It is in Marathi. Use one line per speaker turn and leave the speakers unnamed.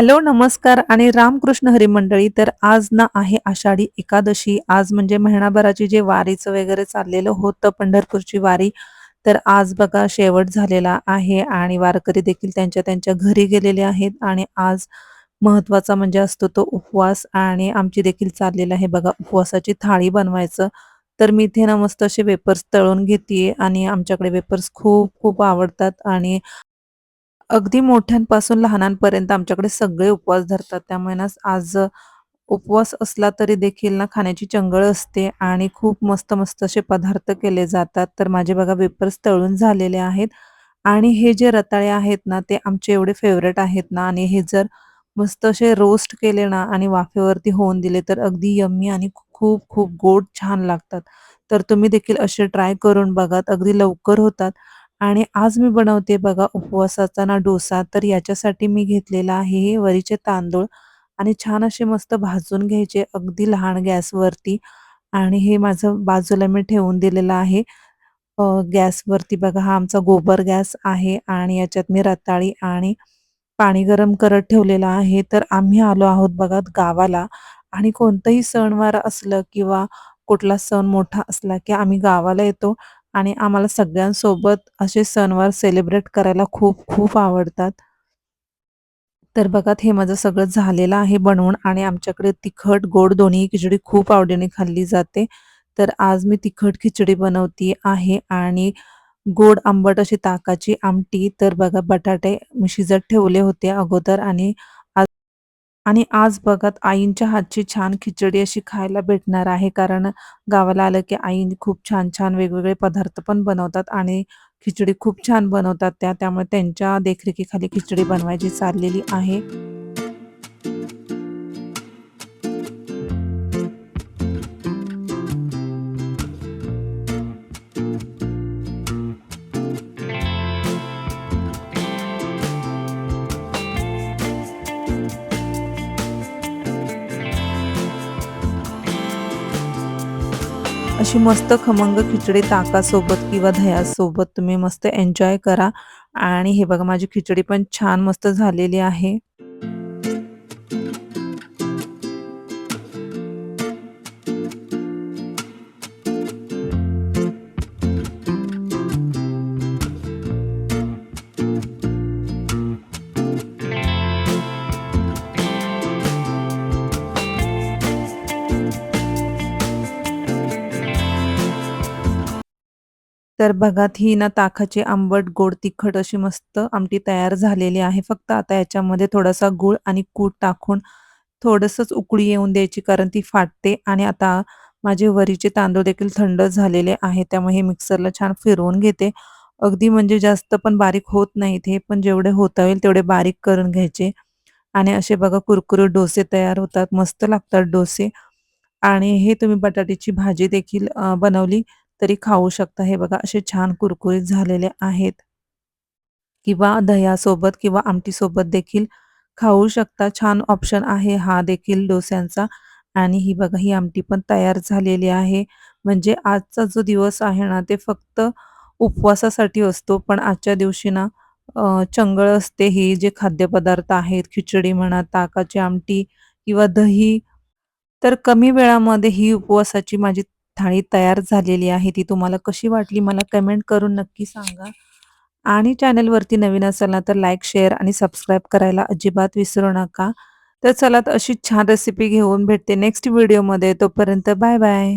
हॅलो, नमस्कार आणि रामकृष्ण हरी मंडळी. तर आज ना आहे आषाढी एकादशी. आज म्हणजे महिनाभराची जे वारीचं वगैरे चाललेलं होतं पंढरपूरची वारी, तर आज बघा शेवट झालेला आहे आणि वारकरी देखील त्यांच्या त्यांच्या घरी गेलेले आहेत आणि आज महत्त्वाचा म्हणजे असतो तो उपवास आणि आमची देखील चाललेलं आहे बघा उपवासाची थाळी बनवायचं. तर मी इथे ना मस्त असे वेफर्स तळून घेतीये आणि आमच्याकडे वेफर्स खूप खूप आवडतात आणि अगदी मोठ्यांपासून लहानांपर्यंत आमच्याकडे सगळे उपवास धरतात. त्यामुळे ना आज उपवास असला तरी देखील ना खाण्याची चंगळ असते आणि खूप मस्त-मस्त असे पदार्थ केले जातात. तर माझे बघा वेफर्स तळून झालेले आहेत आणि हे जे रताळे आहेत ना, ते आमचे एवढे फेव्हरेट आहेत ना आणि हे जर मस्त असे रोस्ट केले ना आणि वाफेवरती होऊन दिले, तर अगदी यम्मी आणि खूप खूप गोड छान लागतात. तर तुम्ही देखील असे ट्राय करून बघा. अगदी लवकर होतात आणि आज मी बनवते बघा उपवासाचा ना डोसा. तर याच्यासाठी मी घेतलेला आहे हे वरीचे तांदूळ आणि छान असे मस्त भाजून घ्यायचे अगदी लहान गॅसवरती आणि हे माझं बाजूला मी ठेवून दिलेलं आहे. गॅसवरती बघा हा आमचा गोबर गॅस आहे आणि याच्यात मी रताळी आणि पाणी गरम करत ठेवलेलं आहे. तर आम्ही आलो आहोत बघा गावाला आणि कोणतंही सणवार असलं किंवा कुठला सण मोठा असला, की आम्ही गावाला येतो आणि आम्हाला सगळ्यांसोबत असे सणवार सेलिब्रेट करायला खूप खूप आवडतात. तर बघा हे माझं सगळं झालेलं आहे बनवून आणि आमच्याकडे तिखट, गोड दोन्ही खिचडी खूप आवडीने खाल्ली जाते. तर आज मी तिखट खिचडी बनवती आहे आणि गोड आंबट अशी ताकाची आमटी. तर बघा बटाटे मी शिजत ठेवले होते अगोदर आणि आज बघा आईंच्या हातची छान खिचडी अशी खायला भेटणार आहे. कारण गावाला आलं की आई खूप छान-छान वेगवेगळे पदार्थ पण बनवतात आणि खिचडी खूप छान बनवतात त्या. त्यामुळे त्यांच्या देखरेखीखाली खिचडी बनवायची चाललेली आहे. अशी मस्त खमंग खिचडी ताकासोबत किंवा दह्यासोबत तुम्ही मस्त एन्जॉय करा आणि हे बघा माझी खिचडी पण छान मस्त झालेली आहे. तर बघा ही ना ताकाची आंबट, गोड, तिखट अशी मस्त आमटी तयार झालेली आहे. फक्त आता याच्यामध्ये थोडासा गूळ आणि कूट टाकून थोडंसंच उकळी येऊन द्यायची कारण ती फाटते आणि आता माझे वरीचे तांदूळ देखील थंड झालेले आहेत. त्यामुळे हे मिक्सरला छान फिरवून घेते. अगदी म्हणजे जास्त पण बारीक होत नाहीत हे, पण जेवढे होता येईल तेवढे बारीक करून घ्यायचे आणि असे बघा कुरकुरीत डोसे तयार होतात. मस्त लागतात डोसे आणि हे तुम्ही बटाट्याची भाजी देखील बनवली तरी खाऊ शकता. हे बघा असे छान कुरकुरीत झालेले आहेत किंवा दह्यासोबत किंवा आमटीसोबत देखील खाऊ शकता. छान ऑप्शन आहे हा देखील डोस्यांचा आणि ही बघा ही आमटी पण तयार झालेली आहे. म्हणजे आजचा जो दिवस आहे ना, ते फक्त उपवासासाठी असतो. पण आजच्या दिवशी ना चंगळ असते ही जे खाद्यपदार्थ आहेत, खिचडी म्हणा, ताकाची आमटी किंवा दही तर कमी वेळामध्ये ही उपवासाची माझी थाळी तयार झालेली आहे. ती तुम्हाला कशी वाटली मला कमेंट करून नक्की सांगा. आणि चॅनलवरती नवीन असाल ना तर लाईक, शेअर आणि सबस्क्राईब करायला अजिबात विसरू नका. तर चला तर अशीच छान रेसिपी घेऊन भेटते नेक्स्ट व्हिडिओमध्ये. तोपर्यंत बाय बाय.